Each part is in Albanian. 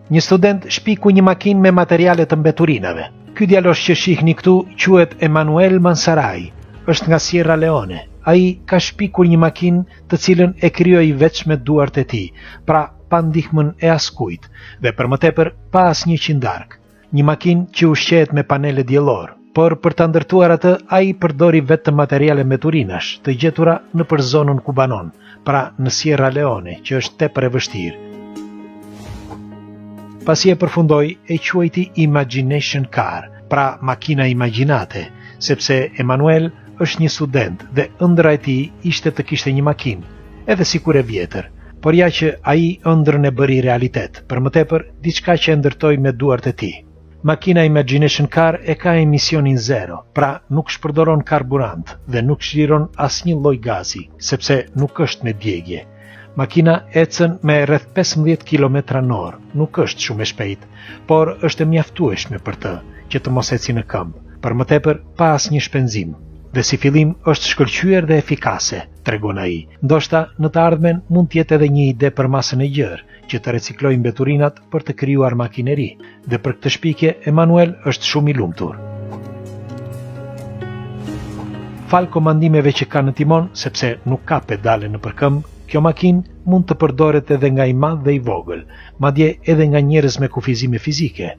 Një student shpiku një makinë me materiale të mbeturinave. Ky djalosh që shihni këtu quhet Emanuel Mansarai, është nga Sierra Leone. Ai ka shpikur një makinë të cilën e krijoi veç me duart e tij, pra pa ndihmën e askujt dhe për më tepër pa asnjë qindark. Një makinë që ushqehet me panele diellor, por për ta ndërtuar atë ai përdori vetëm materiale mbeturinash të gjetura nëpër zonën ku banon, pra në Sierra Leone, që është tepër e vështirë. Pasi e përfundoi, e quajti Imagination Car, pra makina imagjinate, sepse Emanuel është një student dhe ëndra e tij ishte të kishte një makinë, edhe sikur e vjetër, por ja që ai ëndrën e bëri realitet, për më tepër diçka që e ndërtoi me duart e tij. Makina Imagination Car e ka emisionin zero, pra nuk shpërdoron karburant dhe nuk shliron asnjë lloj gazi, sepse nuk është me djegje. Makina ecën me rreth 15 km/h, nuk është shumë e shpejt, por është e mjaftueshme për të, që të mos eci në këmbë, për më tepër pa asnjë shpenzim. Dhe si fillim është shkëlqyer dhe efikase, tregon ai. Ndoshta në të ardhmen mund të jetë edhe një ide për masën e gjerë, që të reciklojë mbeturinat për të krijuar makineri, dhe për këtë shpikje Emanuel është shumë i lumtur. Fal komandimeve që ka në timon, sepse nuk ka pedale në përkëmbë, kjo makinë mund të përdoret edhe nga i madh dhe i vogël, madje edhe nga njerëz me kufizime fizike.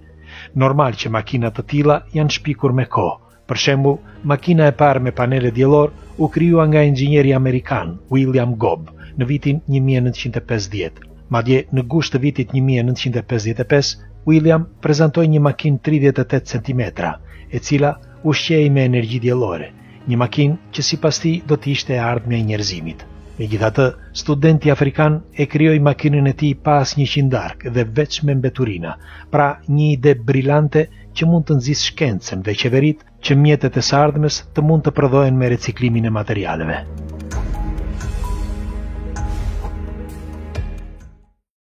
Normal që makina të tilla janë shpikur me kohë. Për shembull, makina e parë me panele diellor u krijua nga inxhinieri amerikan William Gobb në vitin 1950. Madje në gusht të vitit 1955, William prezantoi një makinë 38 cm, e cila ushqehej me energji diellore, një makinë që sipas tij do të ishte e ardhmja e njerëzimit. Megjithatë, studenti afrikan e krijoi makinën e tij pa asnjë qindark dhe veç me mbeturina, pra një ide brillante që mund të nxjisë shkencën dhe qeveritë që mjetet e së ardhmes të mund të prodhohen me reciklimin e materialeve.